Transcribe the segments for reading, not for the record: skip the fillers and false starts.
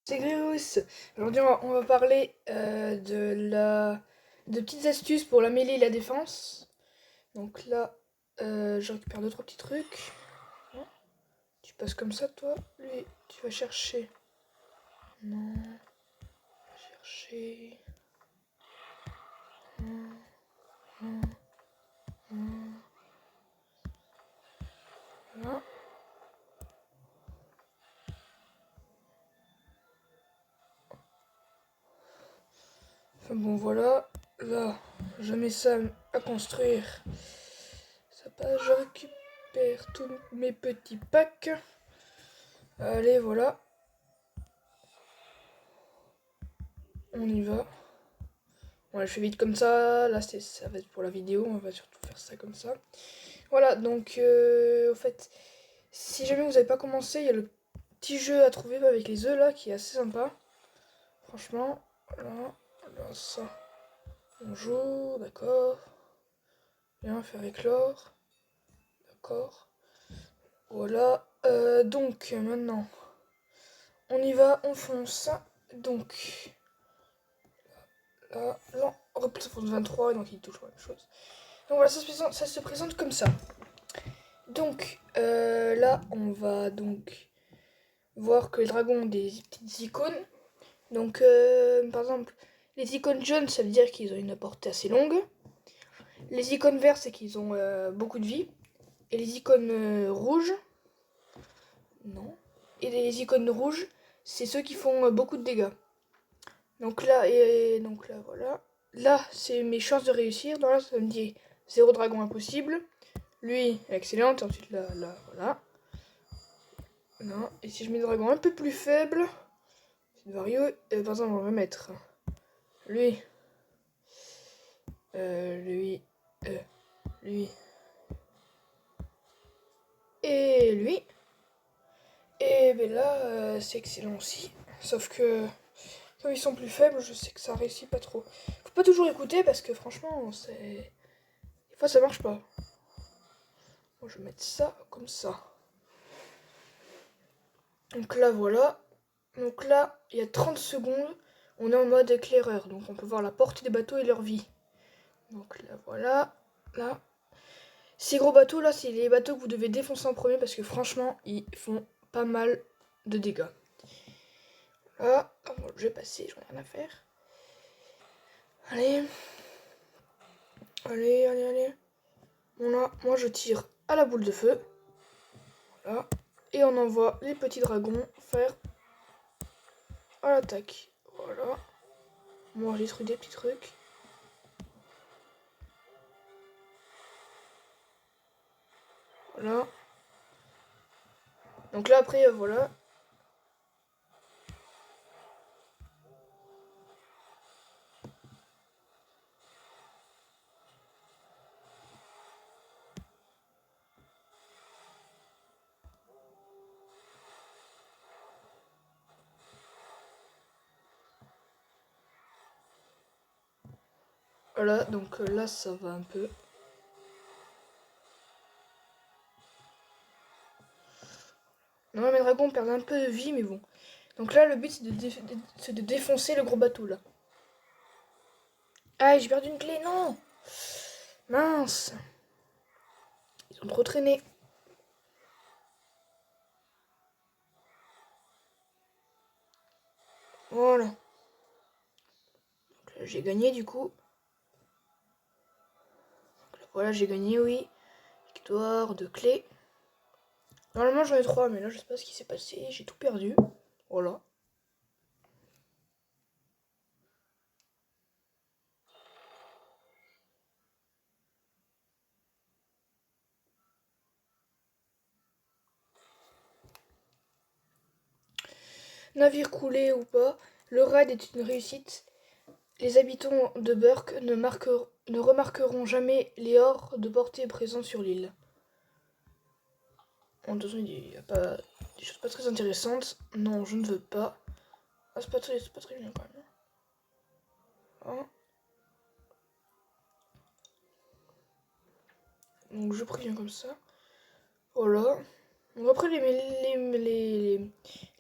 C'est Gréus. Aujourd'hui, on va parler de petites astuces pour la mêlée et la défense. Donc là, je récupère deux trois petits trucs. Tu passes comme ça, toi. Lui, tu vas chercher. Non. Chercher. Non, non, non. Voilà. Enfin bon, voilà. Là, je mets ça à construire. Ça passe, je récupère tous mes petits packs. Allez, voilà. On y va. Voilà, je fais vite comme ça. Là, ça va être pour la vidéo. On va surtout faire ça comme ça. Voilà, donc, au fait, si jamais vous n'avez pas commencé, il y a le petit jeu à trouver avec les œufs là qui est assez sympa. Franchement, là, ça. On joue, d'accord. Bien, faire éclore. D'accord. Voilà. Donc, maintenant, on y va, on fonce. Donc, là, hop, ça fonce 23, donc il touche la même chose. Donc voilà, ça se présente comme ça. Donc là, on va donc voir que les dragons ont des petites icônes. Donc par exemple, les icônes jaunes, ça veut dire qu'ils ont une portée assez longue. Les icônes vertes, c'est qu'ils ont beaucoup de vie. Et les icônes rouges, non. Et les icônes rouges, c'est ceux qui font beaucoup de dégâts. Donc là, voilà. Là, c'est mes chances de réussir. Donc là, ça me dit 0 dragon impossible. Lui, excellente. Ensuite, là, voilà. Non. Et si je mets des dragons un peu plus faibles, c'est Vario. Par exemple, on va mettre lui, lui, lui et lui. Et ben là, c'est excellent aussi. Sauf que comme ils sont plus faibles, je sais que ça réussit pas trop. Faut pas toujours écouter parce que franchement, des fois ça marche pas. Moi, je vais mettre ça comme ça. Donc là, voilà. Donc là, il y a 30 secondes. On est en mode éclaireur. Donc on peut voir la portée des bateaux et leur vie. Donc là, voilà. Là. Ces gros bateaux là, c'est les bateaux que vous devez défoncer en premier parce que franchement, ils font pas mal de dégâts. Là, je vais passer, j'en ai rien à faire. Allez. Allez, allez, allez. Voilà, moi je tire à la boule de feu. Voilà. Et on envoie les petits dragons faire à l'attaque. Voilà. Moi j'ai trouvé des petits trucs. Voilà. Donc là après, voilà. Voilà, donc là ça va un peu. Non, mes dragons perdent un peu de vie, mais bon. Donc là, le but c'est de défoncer le gros bateau là. Ah, j'ai perdu une clé, non! Mince! Ils ont trop traîné. Voilà. Donc là, j'ai gagné du coup. Donc là, voilà, j'ai gagné, oui. Victoire de clé. Normalement j'en ai 3, mais là je sais pas ce qui s'est passé. J'ai tout perdu. Voilà. Navire coulé ou pas, le raid est une réussite. Les habitants de Burke ne remarqueront jamais les ors de portée présents sur l'île. En toute façon, il n'y a pas des choses pas très intéressantes. Non, je ne veux pas. Ah, c'est pas très bien quand même. Hein. Donc je préviens comme ça. Voilà. Donc après, les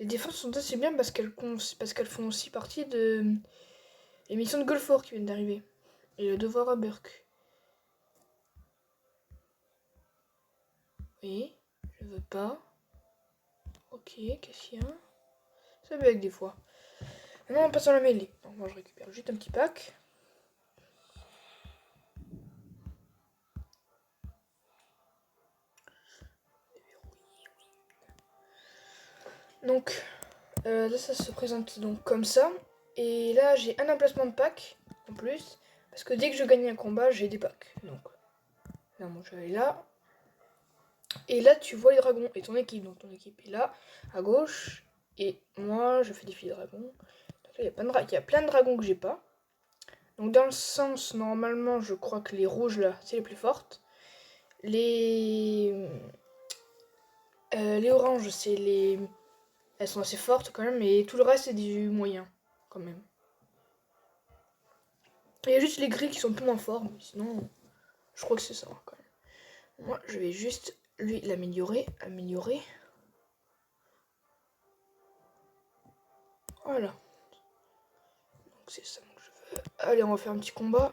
défenses sont assez bien parce qu'elles font aussi partie de l'émission de Golfort qui vient d'arriver. Et le devoir à Burke. Oui, je veux pas. Ok, qu'est-ce qu'il y a? Ça bug des fois. Maintenant, on passe à la mêlée. Donc moi, je récupère juste un petit pack. Donc, là, ça se présente donc comme ça. Et là, j'ai un emplacement de pack en plus. Parce que dès que je gagne un combat, j'ai des packs. Donc, là, moi, je vais aller là. Et là, tu vois les dragons et ton équipe. Donc, ton équipe est là, à gauche. Et moi, je fais des filles dragons. Donc là, il y a plein de dragons que j'ai pas. Donc, dans le sens, normalement, je crois que les rouges, là, c'est les plus fortes. Les oranges, c'est les... Elles sont assez fortes quand même, mais tout le reste, c'est du moyen, quand même. Il y a juste les gris qui sont un peu moins forts, mais sinon, je crois que c'est ça, quand même. Moi, je vais juste, lui, l'améliorer, améliorer. Voilà. Donc c'est ça que je veux. Allez, on va faire un petit combat.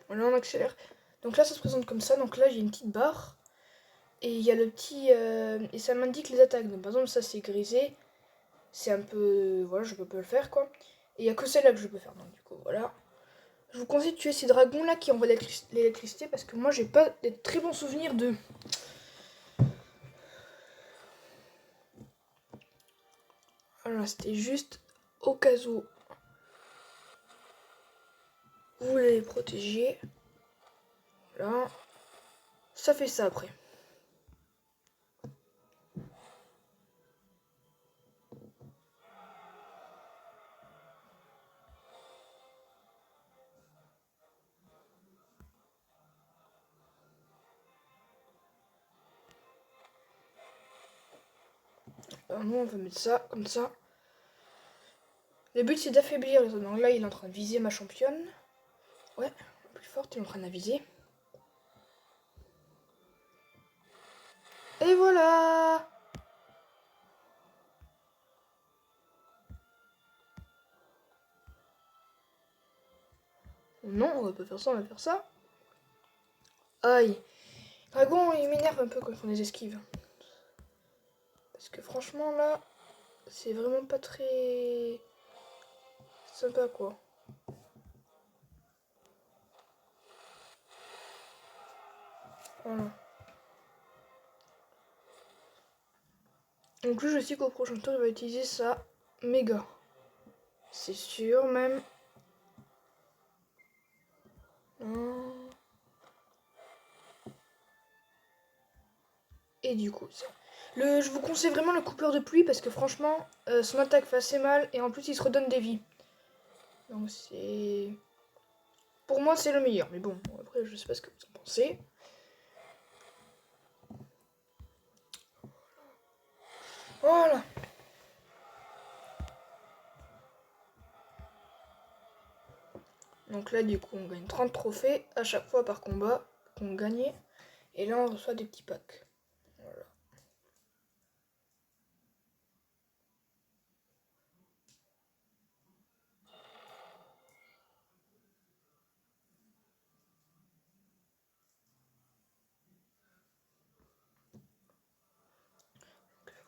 Voilà, on accélère. Donc là, ça se présente comme ça. Donc là, j'ai une petite barre. Et il y a le petit... et ça m'indique les attaques. Donc par exemple, ça, c'est grisé. C'est un peu... Voilà, je peux pas le faire, quoi. Et il y a que celle-là que je peux faire. Donc du coup, voilà. Je vous conseille de tuer ces dragons-là qui envoient l'électricité. Parce que moi, j'ai pas de très bons souvenirs d'eux. Voilà, c'était juste au cas où vous voulez les protéger. Voilà. Ça fait ça après. Alors nous, on va mettre ça comme ça. Le but, c'est d'affaiblir les autres. Donc là, il est en train de viser ma championne. Ouais, la plus forte, il est en train de la viser. Et voilà! Non, on va pas faire ça, on va faire ça. Aïe. Dragon, il m'énerve un peu quand ils font des esquives. Parce que franchement, là, c'est vraiment pas très sympa, quoi. Voilà. Donc lui, je sais qu'au prochain tour, il va utiliser ça méga. C'est sûr, même. Non. Et du coup, ça. Je vous conseille vraiment le coupeur de pluie parce que franchement, son attaque fait assez mal et en plus, il se redonne des vies. Donc c'est... Pour moi, c'est le meilleur. Mais bon, après, je sais pas ce que vous en pensez. Voilà. Donc là, du coup, on gagne 30 trophées à chaque fois par combat qu'on gagnait. Et là, on reçoit des petits packs. Voilà.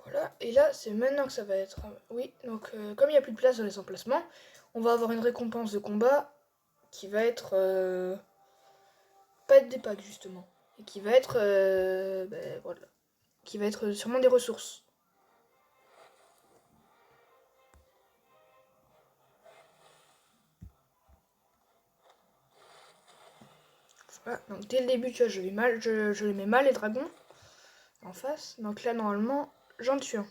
Voilà. Et là, c'est maintenant que ça va être... Oui, donc comme il n'y a plus de place dans les emplacements, on va avoir une récompense de combat qui va être... pas être des packs, justement. Et qui va être... voilà. Qui va être sûrement des ressources. Voilà, donc dès le début, tu vois, je les mets mal, les dragons, en face. Donc là, normalement, j'en tue un.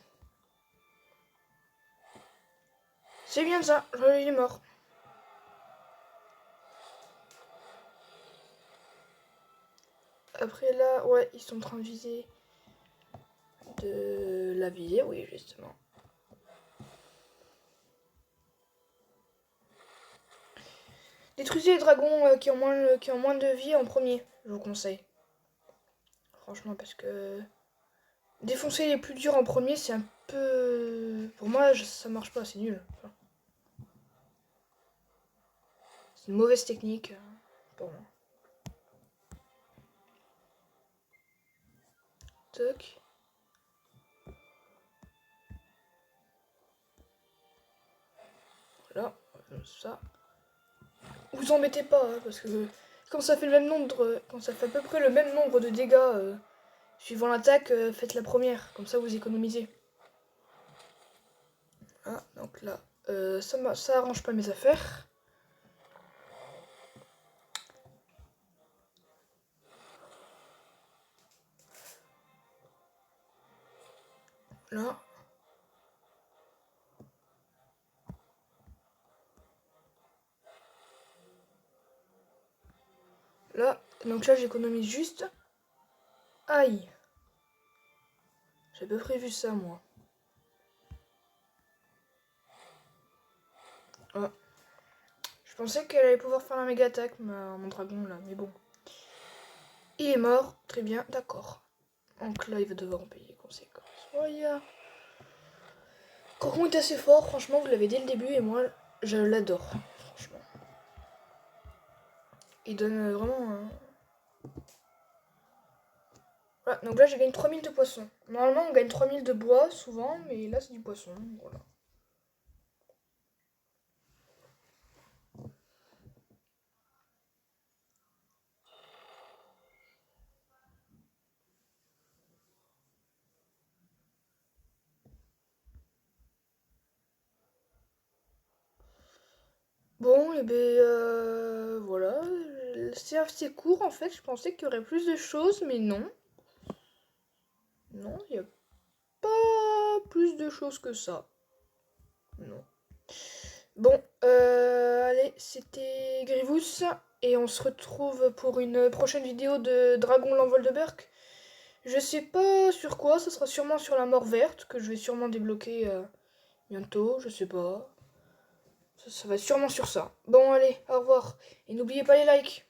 C'est bien ça, il est mort. Après là, ouais, ils sont en train de viser. De la viser, oui, justement. Détruisez les dragons qui ont moins de vie en premier, je vous conseille. Franchement, parce que défoncer les plus durs en premier, c'est un peu... Pour moi, ça marche pas, c'est nul. Enfin, c'est une mauvaise technique pour moi. Toc. Voilà, ça. Vous embêtez pas, hein, parce que quand ça fait le même nombre, quand ça fait à peu près le même nombre de dégâts suivant l'attaque, faites la première, comme ça vous économisez. Ah, donc là, ça arrange pas mes affaires. Là. Là, donc là j'économise juste. Aïe. J'avais pas prévu ça moi. Ah. Je pensais qu'elle allait pouvoir faire la méga attaque, mon dragon là, mais bon. Il est mort, très bien, d'accord. Donc là il va devoir en payer les conséquences. Voilà. Crocon est assez fort, franchement vous l'avez dès le début et moi je l'adore, franchement. Il donne vraiment... Voilà, donc là j'ai gagné 3000 de poissons. Normalement on gagne 3000 de bois souvent, mais là c'est du poisson, voilà. Bon, et ben voilà. C'est assez court en fait, je pensais qu'il y aurait plus de choses, mais non. Non, il n'y a pas plus de choses que ça. Non. Bon, allez, c'était Grivous, et on se retrouve pour une prochaine vidéo de Dragon l'envol de Berk. Je sais pas sur quoi, ça sera sûrement sur la mort verte, que je vais sûrement débloquer bientôt, je sais pas. Ça va sûrement sur ça. Bon, allez, au revoir. Et n'oubliez pas les likes.